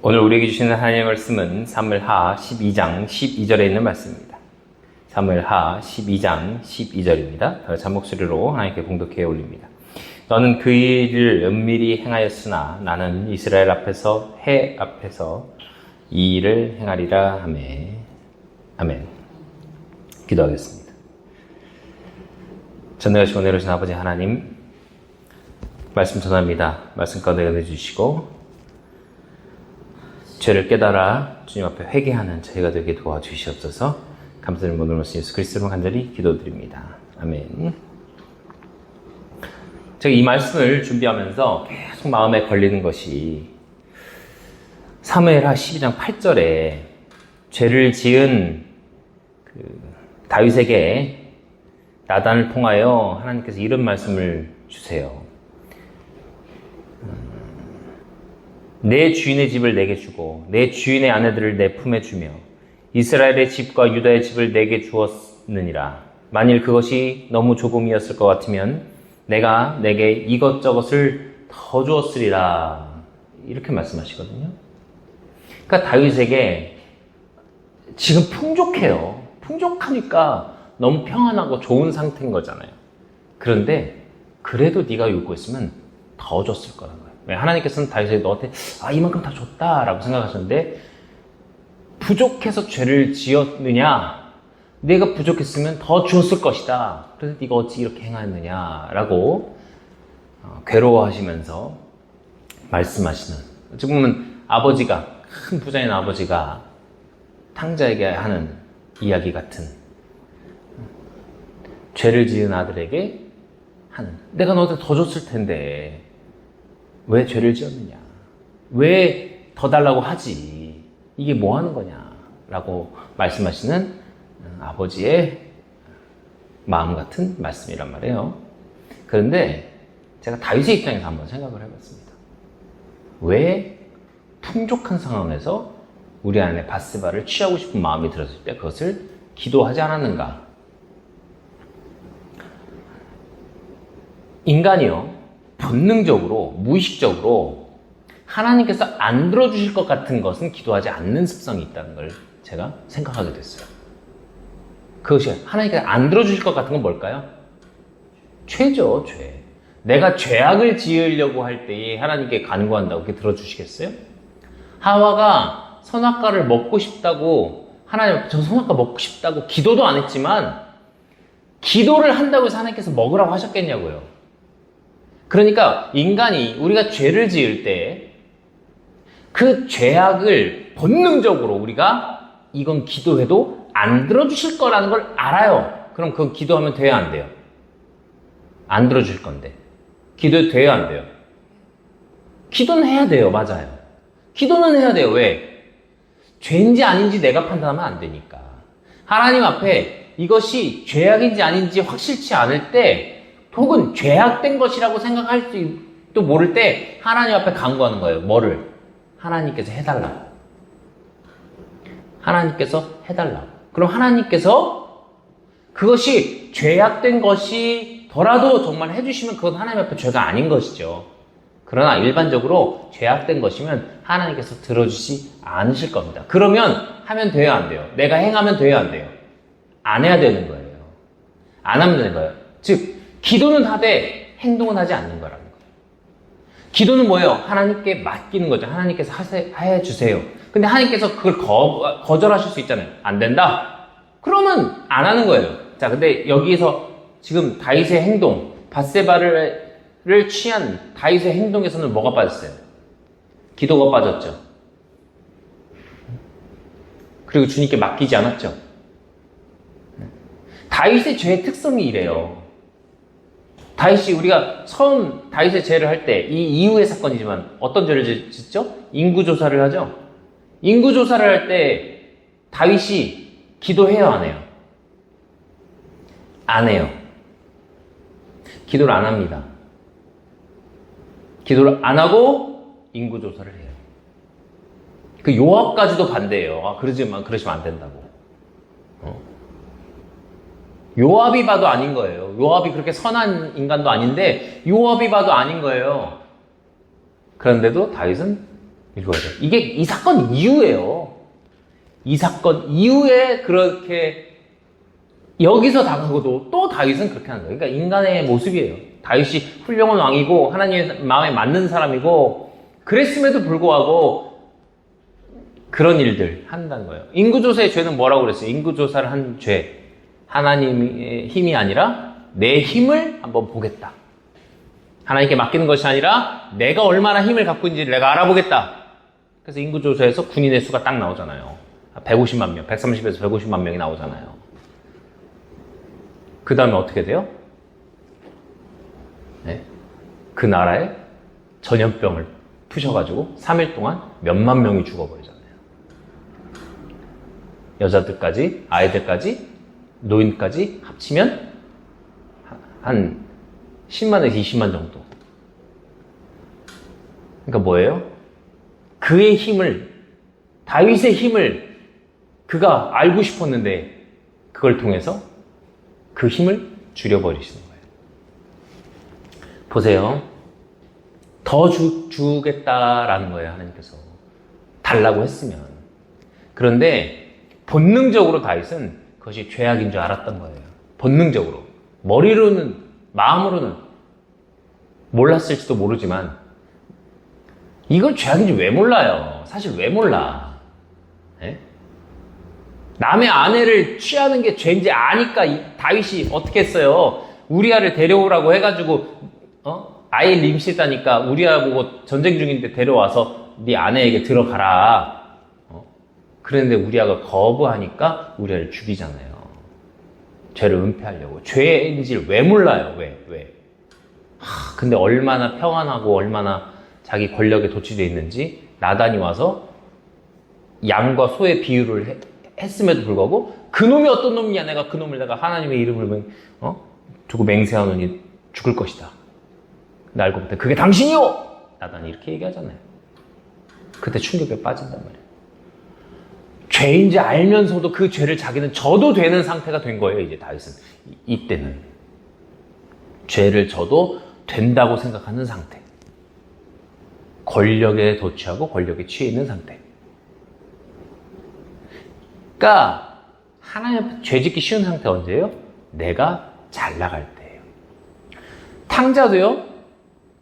오늘 우리에게 주시는 하나님의 말씀은 사무엘하 12장 12절에 있는 말씀입니다. 사무엘하 12장 12절입니다. 잔목소리로 하나님께 봉독해 올립니다. 너는 그 일을 은밀히 행하였으나 나는 이스라엘 앞에서 해 앞에서 이 일을 행하리라 하매. 아멘. 기도하겠습니다. 전능하시고 내려오신 아버지 하나님, 말씀 전합니다. 말씀 가운데 은혜 주시고 죄를 깨달아 주님 앞에 회개하는 저희가 되게 도와주시옵소서. 감사드리는 모든 말씀 예수 그리스도로 간절히 기도드립니다. 아멘. 제가 이 말씀을 준비하면서 계속 마음에 걸리는 것이 사무엘하 12장 8절에 죄를 지은 다윗에게 나단을 통하여 하나님께서 이런 말씀을 주세요. 내 주인의 집을 내게 주고 내 주인의 아내들을 내 품에 주며 이스라엘의 집과 유다의 집을 내게 주었느니라. 만일 그것이 너무 조금이었을 것 같으면 내가 내게 이것저것을 더 주었으리라. 이렇게 말씀하시거든요. 그러니까 다윗에게 지금 풍족해요. 풍족하니까 너무 평안하고 좋은 상태인 거잖아요. 그런데 그래도 네가 요구했으면 더 줬을 거라는 거예요. 하나님께서는 다윗에게 너한테 이만큼 다 줬다라고 생각하셨는데, 부족해서 죄를 지었느냐? 내가 부족했으면 더 주었을 것이다. 그래서 네가 어찌 이렇게 행하였느냐라고 괴로워하시면서 말씀하시는, 어찌 보면 아버지가, 큰 부자인 아버지가 탕자에게 하는 이야기 같은, 죄를 지은 아들에게 하는, 내가 너한테 더 줬을 텐데 왜 죄를 지었느냐? 왜 더 달라고 하지? 이게 뭐 하는 거냐? 라고 말씀하시는 아버지의 마음 같은 말씀이란 말이에요. 그런데 제가 다윗의 입장에서 한번 생각을 해봤습니다. 왜 풍족한 상황에서 우리 아내 밧세바를 취하고 싶은 마음이 들었을 때 그것을 기도하지 않았는가? 인간이요, 본능적으로, 무의식적으로 하나님께서 안 들어주실 것 같은 것은 기도하지 않는 습성이 있다는 걸 제가 생각하게 됐어요. 그것이 하나님께서 안 들어주실 것 같은 건 뭘까요? 죄죠, 죄. 내가 죄악을 지으려고 할 때에 하나님께 간구한다고 그렇게 들어주시겠어요? 하와가 선악과를 먹고 싶다고, 하나님 저 선악과 먹고 싶다고 기도도 안 했지만 기도를 한다고 해서 하나님께서 먹으라고 하셨겠냐고요. 그러니까 인간이, 우리가 죄를 지을 때 그 죄악을 본능적으로 우리가 이건 기도해도 안 들어주실 거라는 걸 알아요. 그럼 그건 기도하면 돼야 안 돼요? 안 들어주실 건데 기도해도 돼야 안 돼요? 기도는 해야 돼요. 맞아요. 기도는 해야 돼요. 왜? 죄인지 아닌지 내가 판단하면 안 되니까. 하나님 앞에 이것이 죄악인지 아닌지 확실치 않을 때, 혹은 죄악된 것이라고 생각할지도 모를 때 하나님 앞에 간구하는 거예요. 뭐를? 하나님께서 해달라고. 하나님께서 해달라고. 그럼 하나님께서 그것이 죄악된 것이더라도 정말 해주시면 그건 하나님 앞에 죄가 아닌 것이죠. 그러나 일반적으로 죄악된 것이면 하나님께서 들어주지 않으실 겁니다. 그러면 하면 돼야 안 돼요? 내가 행하면 돼야 안 돼요? 안 해야 되는 거예요. 안 하면 되는 거예요. 즉 기도는 하되 행동은 하지 않는 거라는 거예요. 기도는 뭐예요? 하나님께 맡기는 거죠. 하나님께서 해주세요. 근데 하나님께서 그걸 거절하실 수 있잖아요. 안 된다? 그러면 안 하는 거예요. 자, 근데 여기에서 지금 다윗의 행동, 밧세바를 취한 다윗의 행동에서는 뭐가 빠졌어요? 기도가 빠졌죠. 그리고 주님께 맡기지 않았죠. 다윗의 죄의 특성이 이래요. 다윗이, 우리가 처음 다윗의 죄를 할 때, 이 이후의 사건이지만 어떤 죄를 짓죠? 인구조사를 하죠. 인구조사를 할 때 다윗이 기도해요, 안 해요? 안 해요. 기도를 안 합니다. 기도를 안 하고 인구조사를 해요. 그 요압까지도 반대해요. 그러시면 안 된다고. 요압이 봐도 아닌 거예요. 요압이 그렇게 선한 인간도 아닌데 요압이 봐도 아닌 거예요. 그런데도 다윗은 읽어야 돼. 이게 이 사건 이후에요. 이 사건 이후에 그렇게 여기서 당하고도 또 다윗은 그렇게 하는 거예요. 그러니까 인간의 모습이에요. 다윗이 훌륭한 왕이고 하나님의 마음에 맞는 사람이고 그랬음에도 불구하고 그런 일들 한다는 거예요. 인구조사의 죄는 뭐라고 그랬어요? 인구조사를 한 죄. 하나님의 힘이 아니라 내 힘을 한번 보겠다. 하나님께 맡기는 것이 아니라 내가 얼마나 힘을 갖고 있는지를 내가 알아보겠다. 그래서 인구조사에서 군인의 수가 딱 나오잖아요. 150만 명, 130에서 150만 명이 나오잖아요. 그 다음에 어떻게 돼요? 네? 그 나라에 전염병을 푸셔가지고 3일 동안 몇만 명이 죽어버리잖아요. 여자들까지, 아이들까지, 노인까지 합치면 한 10만에서 20만 정도. 그러니까 뭐예요? 그의 힘을, 다윗의 힘을 그가 알고 싶었는데 그걸 통해서 그 힘을 줄여버리시는 거예요. 보세요. 더 주겠다라는 거예요, 하나님께서. 달라고 했으면. 그런데 본능적으로 다윗은 그것이 죄악인 줄 알았던 거예요. 본능적으로. 머리로는, 마음으로는 몰랐을지도 모르지만 이걸 죄악인지 왜 몰라요? 사실 왜 몰라? 네? 남의 아내를 취하는 게 죄인지 아니까 다윗이 어떻게 했어요? 우리아를 데려오라고 해가지고 아이를 임신했다니까 우리아 보고 전쟁 중인데 데려와서 네 아내에게 들어가라. 그런데 우리아가 거부하니까 우리아를 죽이잖아요. 죄를 은폐하려고. 죄인지를 왜 몰라요? 왜? 근데 얼마나 평안하고 얼마나 자기 권력에 도취되어 있는지 나단이 와서 양과 소의 비유를 했음에도 불구하고 그놈이 어떤 놈이냐, 내가 그놈을 내가 하나님의 이름을 두고 맹세하노니 죽을 것이다. 근데 알고 보니 그게 당신이요! 나단이 이렇게 얘기하잖아요. 그때 충격에 빠진단 말이에요. 죄인지 알면서도 그 죄를 자기는 져도 되는 상태가 된 거예요. 이제 다윗은 이때는 죄를 져도 된다고 생각하는 상태. 권력에 도취하고 권력에 취해 있는 상태. 그러니까 하나님 앞에 죄 짓기 쉬운 상태 언제예요? 내가 잘 나갈 때예요. 탕자도요.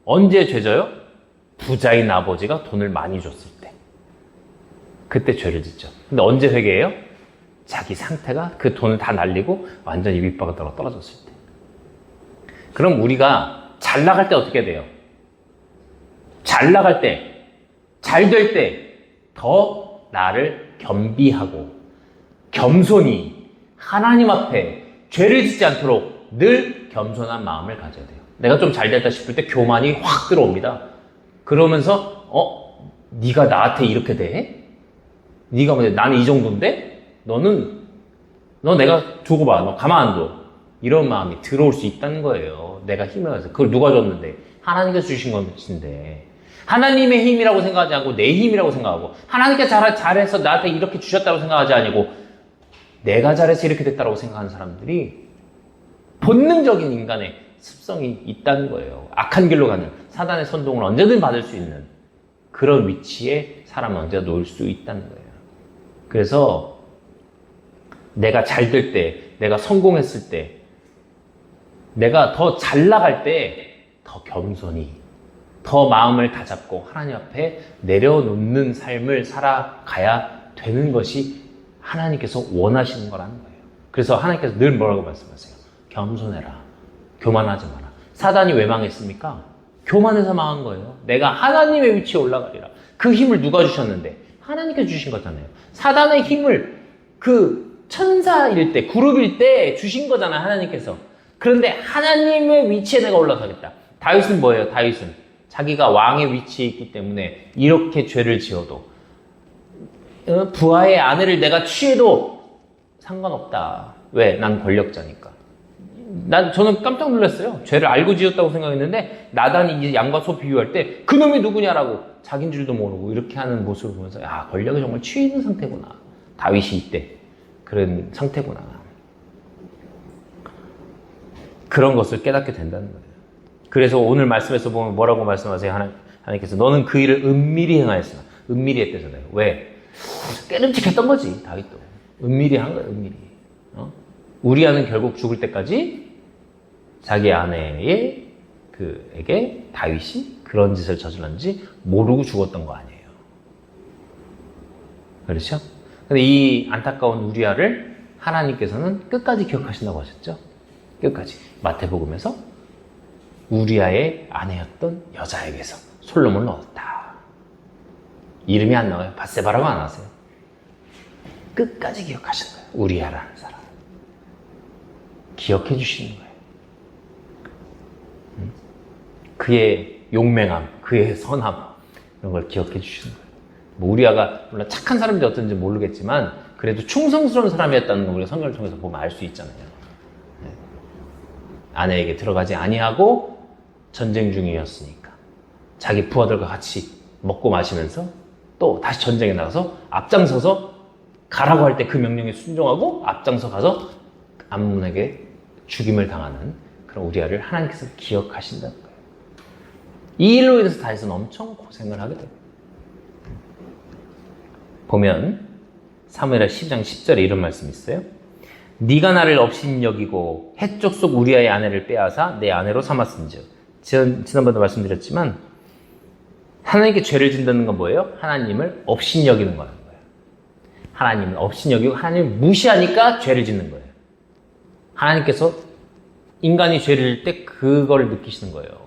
언제 죄져요? 부자인 아버지가 돈을 많이 줬을 때. 그때 죄를 짓죠. 근데 언제 회개해요? 자기 상태가 그 돈을 다 날리고 완전히 밑바닥으로 떨어졌을 때. 그럼 우리가 잘 나갈 때 어떻게 돼요? 잘 나갈 때, 잘 될 때 더 나를 겸비하고 겸손히 하나님 앞에 죄를 짓지 않도록 늘 겸손한 마음을 가져야 돼요. 내가 좀 잘 됐다 싶을 때 교만이 확 들어옵니다. 그러면서 네가 나한테 이렇게 대해? 네가 뭐 나는 이 정도인데? 너 내가 두고 봐. 너 가만 안 둬. 이런 마음이 들어올 수 있다는 거예요. 내가 힘을 가서. 그걸 누가 줬는데? 하나님께서 주신 것인데. 하나님의 힘이라고 생각하지 않고 내 힘이라고 생각하고 하나님께서 잘해서 나한테 이렇게 주셨다고 생각하지 아니고 내가 잘해서 이렇게 됐다고 생각하는 사람들이 본능적인 인간의 습성이 있다는 거예요. 악한 길로 가는 사단의 선동을 언제든 받을 수 있는 그런 위치에 사람은 언제나 놓일 수 있다는 거예요. 그래서 내가 잘 될 때, 내가 성공했을 때, 내가 더 잘 나갈 때 더 겸손히, 더 마음을 다잡고 하나님 앞에 내려놓는 삶을 살아가야 되는 것이 하나님께서 원하시는 거라는 거예요. 그래서 하나님께서 늘 뭐라고 말씀하세요? 겸손해라. 교만하지 마라. 사단이 왜 망했습니까? 교만해서 망한 거예요. 내가 하나님의 위치에 올라가리라. 그 힘을 누가 주셨는데? 하나님께서 주신 거잖아요. 사단의 힘을 그 천사일 때, 그룹일 때 주신 거잖아요. 하나님께서. 그런데 하나님의 위치에 내가 올라가겠다. 다윗은 뭐예요? 다윗은 자기가 왕의 위치에 있기 때문에 이렇게 죄를 지어도 부하의 아내를 내가 취해도 상관없다. 왜? 난 권력자니까. 저는 깜짝 놀랐어요. 죄를 알고 지었다고 생각했는데 나단이 이 양과 소 비유할 때 그놈이 누구냐라고 자기인 줄도 모르고 이렇게 하는 모습을 보면서 야, 권력에 정말 취해 있는 상태구나. 다윗이 이때 그런 상태구나. 그런 것을 깨닫게 된다는 거예요. 그래서 오늘 말씀에서 보면 뭐라고 말씀하세요? 하나님께서 너는 그 일을 은밀히 행하였으나 은밀히 했대잖아요. 왜? 깨름직했던 거지, 다윗도. 은밀히 한 거야, 은밀히. 우리아는 결국 죽을 때까지 자기 아내의 그에게 다윗이 그런 짓을 저질렀는지 모르고 죽었던 거 아니에요. 그렇죠? 근데 이 안타까운 우리아를 하나님께서는 끝까지 기억하신다고 하셨죠? 끝까지. 마태복음에서 우리아의 아내였던 여자에게서 솔로몬을 얻었다. 이름이 안 나와요. 밧세바라고 안 하세요. 끝까지 기억하시는 거예요. 우리아라는 사람. 기억해 주시는 거예요. 그의 용맹함, 그의 선함, 이런 걸 기억해 주시는 거예요. 뭐 우리아가 물론 착한 사람인지 어떤지 모르겠지만 그래도 충성스러운 사람이었다는 걸 우리가 성경을 통해서 보면 알 수 있잖아요. 아내에게 들어가지 아니하고 전쟁 중이었으니까 자기 부하들과 같이 먹고 마시면서 또 다시 전쟁에 나가서 앞장서서 가라고 할 때 그 명령에 순종하고 앞장서 가서 암몬에게 죽임을 당하는 그런 우리아를 하나님께서 기억하신다는 거예요. 이 일로 인해서 다윗은 엄청 고생을 하게 됩니다. 보면 사무엘하 10장 10절에 이런 말씀이 있어요. 네가 나를 업신여기고 해쪽 속 우리아의 아내를 빼앗아 내 아내로 삼았은즉. 지난번에 말씀드렸지만 하나님께 죄를 짓는 건 뭐예요? 하나님을 업신여기는 거라는 거예요. 하나님을 업신여기고 하나님을 무시하니까 죄를 짓는 거예요. 하나님께서 인간이 죄를 질 때 그걸 느끼시는 거예요.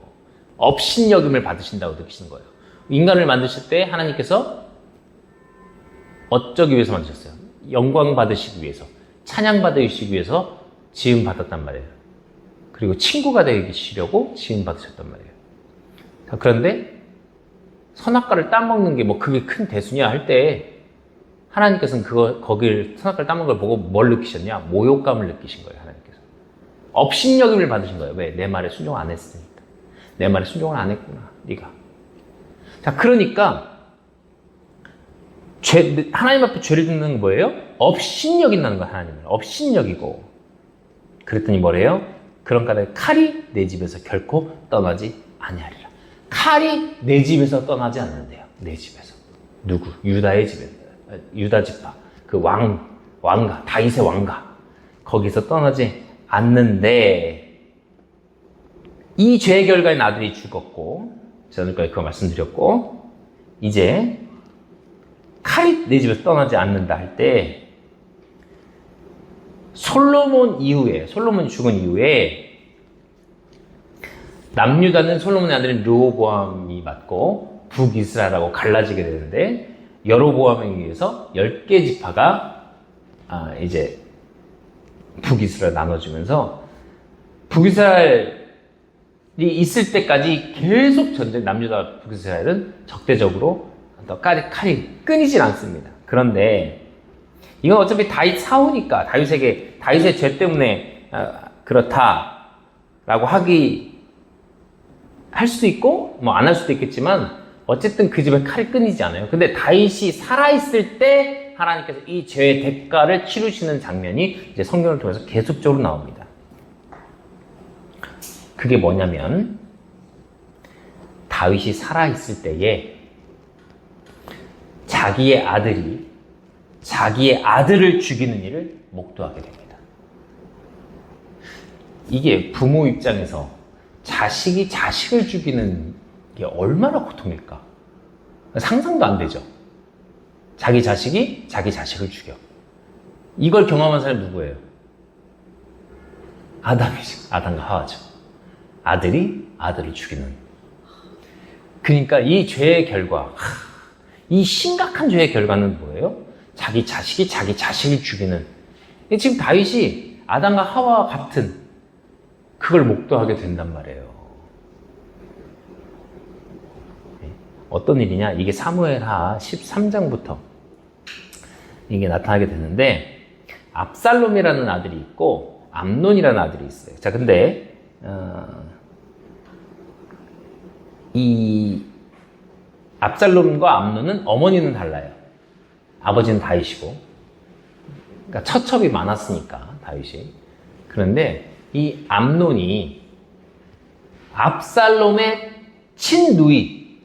업신여김을 받으신다고 느끼시는 거예요. 인간을 만드실 때 하나님께서 어쩌기 위해서 만드셨어요? 영광 받으시기 위해서, 찬양 받으시기 위해서 지음 받았단 말이에요. 그리고 친구가 되시려고 지음 받으셨단 말이에요. 그런데 선악과를 따먹는 게 뭐 그게 큰 대수냐 할 때 하나님께서는 거길 선악과를 따먹는 걸 보고 뭘 느끼셨냐? 모욕감을 느끼신 거예요, 하나님께서. 업신여김을 받으신 거예요. 왜? 내 말에 순종 안 했으니까. 내 말에 순종을 안 했구나, 네가. 자, 그러니까 하나님 앞에 죄를 짓는 건 뭐예요? 업신여긴다는 거예요, 하나님을. 업신여기고. 그랬더니 뭐래요? 그런 까닭에 칼이 내 집에서 결코 떠나지 아니하리라. 칼이 내 집에서 떠나지 않는데요. 내 집에서. 누구? 유다의 집에서. 유다 지파. 그 왕가, 다윗의 왕가. 거기서 떠나지 않는데 이 죄의 결과인 아들이 죽었고, 지난주까지 그거 말씀드렸고, 이제 칼이 내 집에서 떠나지 않는다 할 때 솔로몬이 죽은 이후에 남유다는 솔로몬의 아들인 르호보암이 맞고 북이스라엘하고 갈라지게 되는데 여로보암에 의해서 10개 지파가 이제 북이스라엘 나눠지면서 북이스라엘이 있을 때까지 계속 전쟁, 남유다 북이스라엘은 적대적으로 칼이 끊이질 않습니다. 그런데 이건 어차피 다윗 사후니까 다윗의 죄 때문에 그렇다라고 할 수도 있고 뭐 안 할 수도 있겠지만 어쨌든 그 집에 칼이 끊이지 않아요. 근데 다윗이 살아있을 때 하나님께서 이 죄의 대가를 치르시는 장면이 이제 성경을 통해서 계속적으로 나옵니다. 그게 뭐냐면 다윗이 살아있을 때에 자기의 아들이 자기의 아들을 죽이는 일을 목도하게 됩니다. 이게 부모 입장에서 자식이 자식을 죽이는 게 얼마나 고통일까? 상상도 안 되죠. 자기 자식이 자기 자식을 죽여. 이걸 경험한 사람이 누구예요? 아담이죠. 아담과 하와죠. 아들이 아들을 죽이는. 그러니까 이 죄의 결과, 이 심각한 죄의 결과는 뭐예요? 자기 자식이 자기 자식을 죽이는. 지금 다윗이 아담과 하와와 같은 그걸 목도하게 된단 말이에요. 어떤 일이냐? 이게 사무엘하 13장부터 이게 나타나게 되는데 압살롬이라는 아들이 있고 암논이라는 아들이 있어요. 자, 근데 이 압살롬과 암논은 어머니는 달라요. 아버지는 다윗이고, 그러니까 처첩이 많았으니까 다윗이. 그런데 이 암논이 압살롬의 친누이,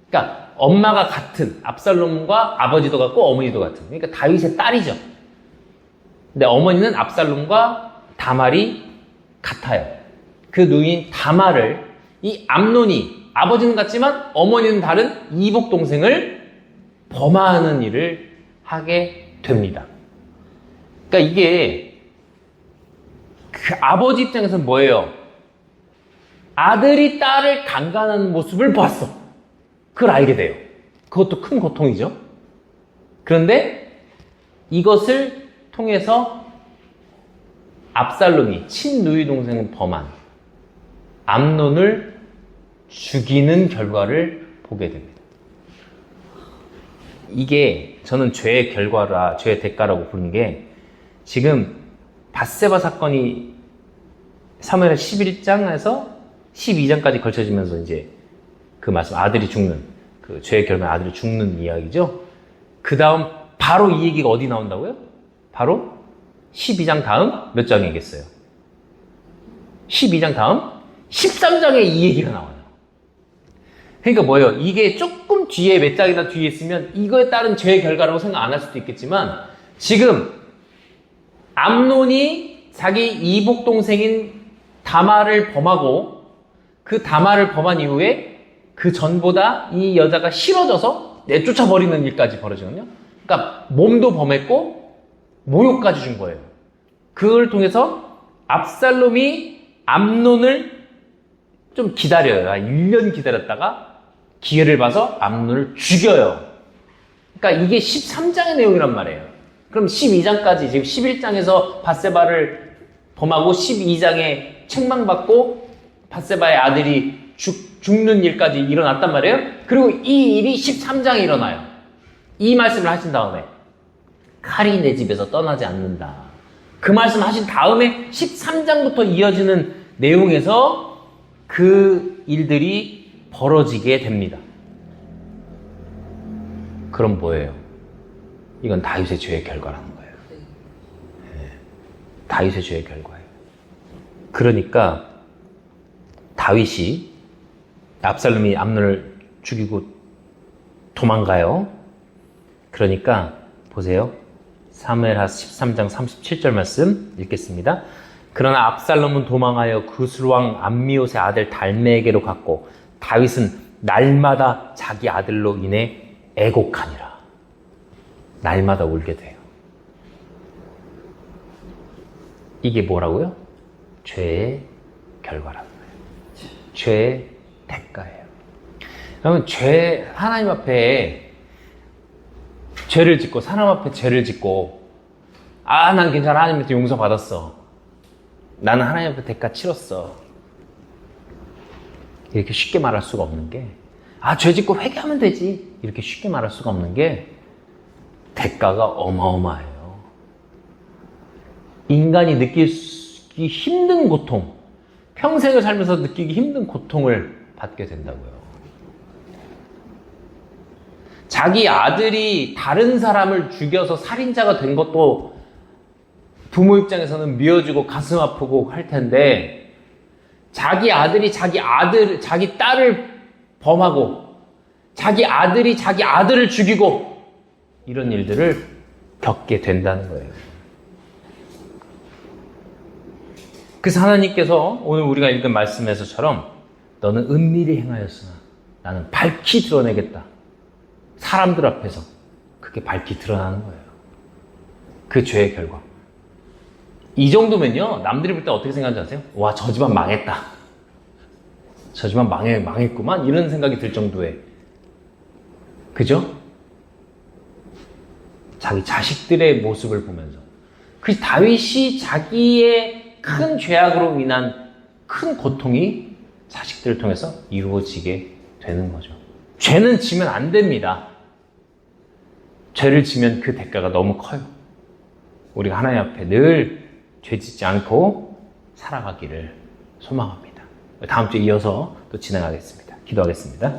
그러니까 엄마가 같은, 압살롬과 아버지도 같고 어머니도 같은. 그러니까 다윗의 딸이죠. 근데 어머니는 압살롬과 다말이 같아요. 그 누인 다말을 이 암논이, 아버지는 같지만 어머니는 다른 이복 동생을 범하는 일을 하게 됩니다. 그러니까 이게 그 아버지 입장에서는 뭐예요? 아들이 딸을 강간하는 모습을 봤어. 그걸 알게 돼요. 그것도 큰 고통이죠. 그런데 이것을 통해서 압살롬이 친누이 동생을 범한 암논을 죽이는 결과를 보게 됩니다. 이게 저는 죄의 결과라, 죄의 대가라고 부르는 게 지금 밧세바 사건이 사무엘 11장에서 12장까지 걸쳐지면서 이제 그 말씀, 아들이 죽는, 그 죄의 결과에 아들이 죽는 이야기죠. 그 다음 바로 이 얘기가 어디 나온다고요? 바로 12장 다음 몇 장이겠어요? 12장 다음 13장에 이 얘기가 나와요. 그러니까 뭐예요? 이게 조금 뒤에 몇 장이나 뒤에 있으면 이거에 따른 죄의 결과라고 생각 안 할 수도 있겠지만 지금 암논이 자기 이복 동생인 다말을 범하고 그 다말을 범한 이후에 그 전보다 이 여자가 싫어져서 내쫓아버리는 일까지 벌어지거든요. 그러니까 몸도 범했고 모욕까지 준 거예요. 그걸 통해서 압살롬이 암논을 좀 기다려요. 1년 기다렸다가 기회를 봐서 암논을 죽여요. 그러니까 이게 13장의 내용이란 말이에요. 그럼 12장까지 지금 11장에서 밧세바를 범하고 12장에 책망받고 밧세바의 아들이 죽는 일까지 일어났단 말이에요. 그리고 이 일이 13장에 일어나요. 이 말씀을 하신 다음에 칼이 내 집에서 떠나지 않는다. 그 말씀 하신 다음에 13장부터 이어지는 내용에서 그 일들이 벌어지게 됩니다. 그럼 뭐예요? 이건 다윗의 죄의 결과라는 거예요. 네. 다윗의 죄의 결과예요. 그러니까 다윗이 압살롬이 암논을 죽이고 도망가요. 그러니까 보세요. 사무엘하 13장 37절 말씀 읽겠습니다. 그러나 압살롬은 도망하여 구슬왕 암미옷의 아들 달메에게로 갔고 다윗은 날마다 자기 아들로 인해 애곡하니라. 날마다 울게 돼요. 이게 뭐라고요? 죄의 결과라는 거예요. 죄의 대가예요. 그러면 하나님 앞에 죄를 짓고, 사람 앞에 죄를 짓고, 난 괜찮아. 하나님한테 용서받았어. 나는 하나님 앞에 대가 치렀어. 이렇게 쉽게 말할 수가 없는 게, 죄 짓고 회개하면 되지. 이렇게 쉽게 말할 수가 없는 게, 대가가 어마어마해요. 인간이 느끼기 힘든 고통, 평생을 살면서 느끼기 힘든 고통을 받게 된다고요. 자기 아들이 다른 사람을 죽여서 살인자가 된 것도 부모 입장에서는 미워지고 가슴 아프고 할 텐데, 자기 아들이 자기 딸을 범하고, 자기 아들이 자기 아들을 죽이고, 이런 일들을 겪게 된다는 거예요. 그래서 하나님께서 오늘 우리가 읽은 말씀에서처럼 너는 은밀히 행하였으나 나는 밝히 드러내겠다. 사람들 앞에서 그게 밝히 드러나는 거예요. 그 죄의 결과. 이 정도면요, 남들이 볼 때 어떻게 생각하는지 아세요? 와, 저 집안 망했다. 저 집안 망했구만. 이런 생각이 들 정도의. 그죠? 자기 자식들의 모습을 보면서. 그 다윗이 자기의 큰 죄악으로 인한 큰 고통이 자식들을 통해서 이루어지게 되는 거죠. 죄는 지면 안 됩니다. 죄를 지면 그 대가가 너무 커요. 우리가 하나님 앞에 늘 죄 짓지 않고 살아가기를 소망합니다. 다음 주에 이어서 또 진행하겠습니다. 기도하겠습니다.